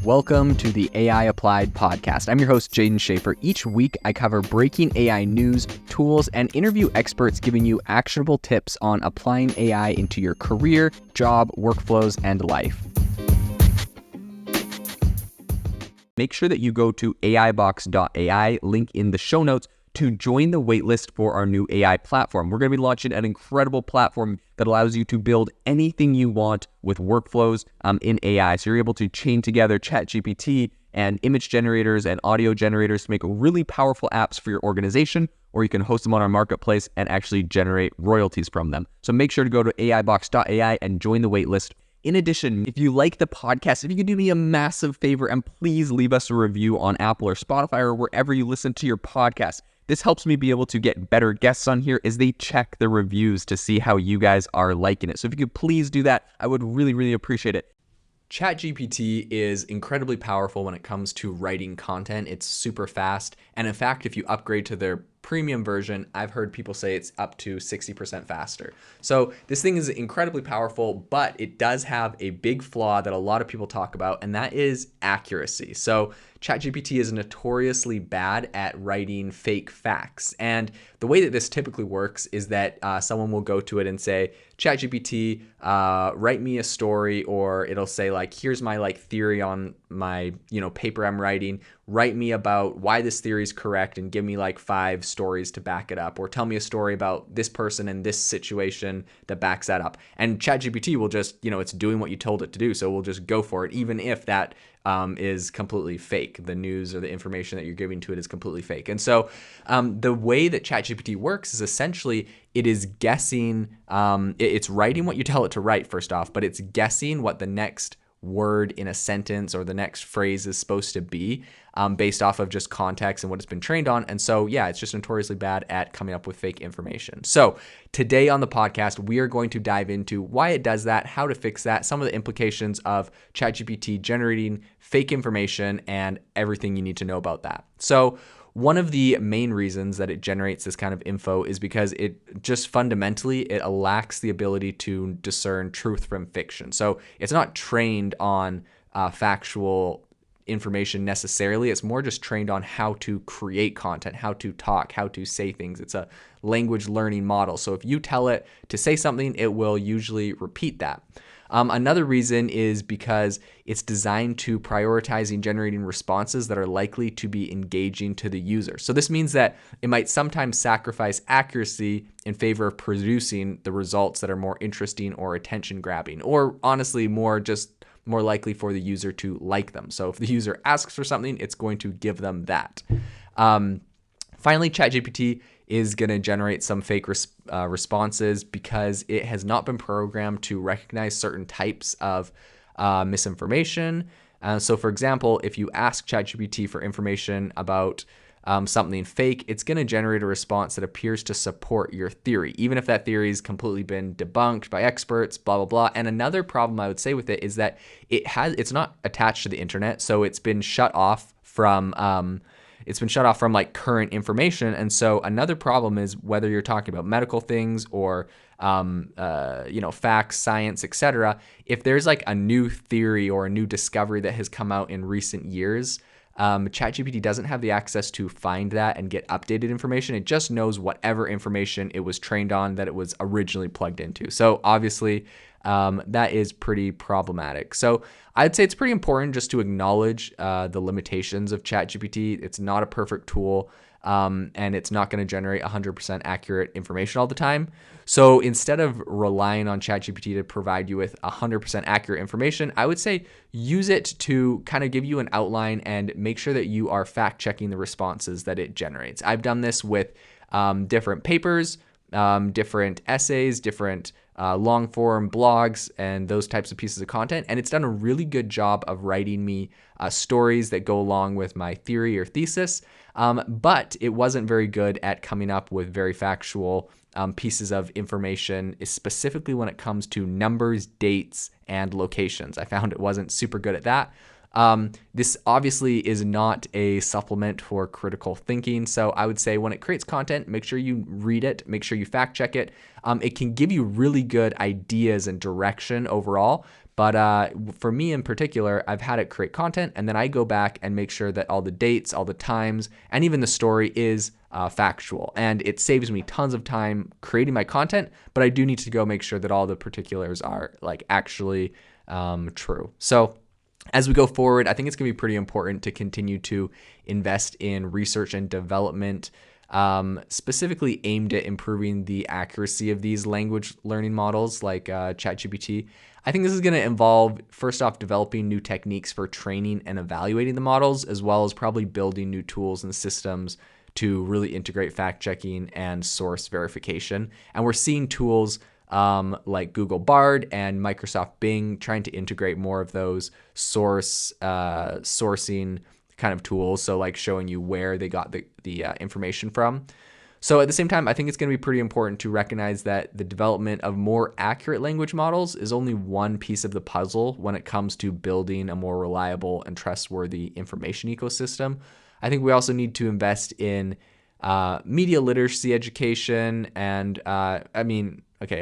Welcome to the AI Applied podcast. I'm your host, Jaden Schaefer. Each week, I cover breaking AI news, tools, and interview experts giving you actionable tips on applying AI into your career, job, workflows, and life. Make sure that you go to aibox.ai, link in the show notes, to join the waitlist for our new AI platform. We're going to be launching an incredible platform that allows you to build anything you want with workflows in AI. So you're able to chain together ChatGPT and image generators and audio generators to make really powerful apps for your organization, or you can host them on our marketplace and actually generate royalties from them. So make sure to go to aibox.ai and join the waitlist. In addition, if you like the podcast, if you could do me a massive favor and please leave us a review on Apple or Spotify or wherever you listen to your podcast. This helps me be able to get better guests on here as they check the reviews to see how you guys are liking it. So if you could please do that, I would really appreciate it. ChatGPT is incredibly powerful when it comes to writing content. It's super fast. And in fact, if you upgrade to their premium version, I've heard people say it's up to 60% faster. So this thing is incredibly powerful, but it does have a big flaw that a lot of people talk about, and that is accuracy. So ChatGPT is notoriously bad at writing fake facts. And the way that this typically works is that someone will go to it and say, ChatGPT, write me a story, or it'll say like, here's my theory on my paper I'm writing. Write me about why this theory is correct and give me 5 stories to back it up, or tell me a story about this person and this situation that backs that up. And ChatGPT will just, it's doing what you told it to do. So we'll just go for it, even if that is completely fake. The news or the information that you're giving to it is completely fake. And so the way that ChatGPT works is essentially it is guessing, it's writing what you tell it to write first off, but it's guessing what the next word in a sentence or the next phrase is supposed to be based off of just context and what it's been trained on. And so, yeah, it's just notoriously bad at coming up with fake information. So today on the podcast, we are going to dive into why it does that, how to fix that, some of the implications of ChatGPT generating fake information, and everything you need to know about that. So one of the main reasons that it generates this kind of info is because it just fundamentally, it lacks the ability to discern truth from fiction. So it's not trained on factual information necessarily. It's more just trained on how to create content, how to talk, how to say things. It's a language learning model. So if you tell it to say something, it will usually repeat that. Another reason is because it's designed to prioritizing generating responses that are likely to be engaging to the user. So this means that it might sometimes sacrifice accuracy in favor of producing the results that are more interesting or attention grabbing, or honestly more likely for the user to like them. So if the user asks for something, it's going to give them that. Finally, ChatGPT is going to generate some fake responses because it has not been programmed to recognize certain types of misinformation. So for example, if you ask ChatGPT for information about something fake, it's going to generate a response that appears to support your theory, even if that theory has completely been debunked by experts, blah, blah, blah. And another problem I would say with it is that it's not attached to the internet, so it's been shut off from current information. And so another problem is whether you're talking about medical things or facts, science, etc. If there's a new theory or a new discovery that has come out in recent years, ChatGPT doesn't have the access to find that and get updated information. It just knows whatever information it was trained on that it was originally plugged into. So obviously, that is pretty problematic. So I'd say it's pretty important just to acknowledge the limitations of ChatGPT. It's not a perfect tool, and it's not going to generate 100% accurate information all the time. So instead of relying on ChatGPT to provide you with 100% accurate information, I would say use it to kind of give you an outline and make sure that you are fact checking the responses that it generates. I've done this with different papers, different essays, different long form blogs, and those types of pieces of content. And it's done a really good job of writing me stories that go along with my theory or thesis. But it wasn't very good at coming up with very factual pieces of information, specifically when it comes to numbers, dates, and locations. I found it wasn't super good at that. This obviously is not a supplement for critical thinking. So I would say when it creates content, make sure you read it, make sure you fact check it. It can give you really good ideas and direction overall. But for me in particular, I've had it create content, and then I go back and make sure that all the dates, all the times, and even the story is factual. And it saves me tons of time creating my content, but I do need to go make sure that all the particulars are like actually true. So as we go forward, I think it's going to be pretty important to continue to invest in research and development, specifically aimed at improving the accuracy of these language learning models like ChatGPT. I think this is going to involve, first off, developing new techniques for training and evaluating the models, as well as probably building new tools and systems to really integrate fact-checking and source verification. And we're seeing tools like Google Bard and Microsoft Bing trying to integrate more of those sourcing kind of tools. So like showing you where they got the information from. So at the same time, I think it's going to be pretty important to recognize that the development of more accurate language models is only one piece of the puzzle when it comes to building a more reliable and trustworthy information ecosystem. I think we also need to invest in media literacy education. And I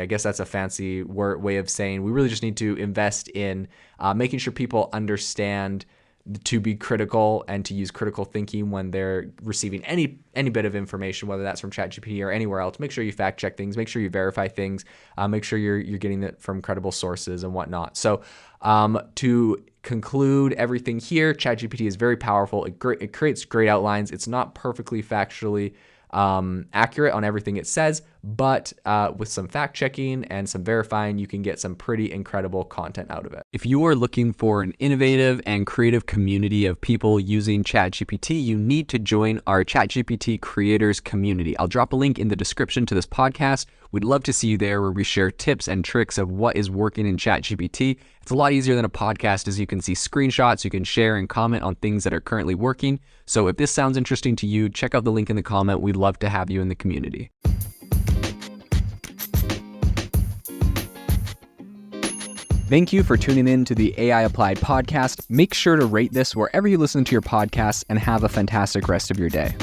guess that's a fancy way of saying we really just need to invest in making sure people understand to be critical and to use critical thinking when they're receiving any bit of information, whether that's from ChatGPT or anywhere else. Make sure you fact check things, make sure you verify things, make sure you're getting it from credible sources and whatnot. So to conclude everything here, ChatGPT is very powerful. It creates great outlines. It's not perfectly factually accurate on everything it says, but with some fact checking and some verifying, you can get some pretty incredible content out of it. If you are looking for an innovative and creative community of people using ChatGPT, you need to join our ChatGPT creators community. I'll drop a link in the description to this podcast. We'd love to see you there, where we share tips and tricks of what is working in ChatGPT. It's a lot easier than a podcast, as you can see screenshots, you can share and comment on things that are currently working. So if this sounds interesting to you, check out the link in the comment. We'd love to have you in the community. Thank you for tuning in to the AI Applied podcast. Make sure to rate this wherever you listen to your podcasts, and have a fantastic rest of your day.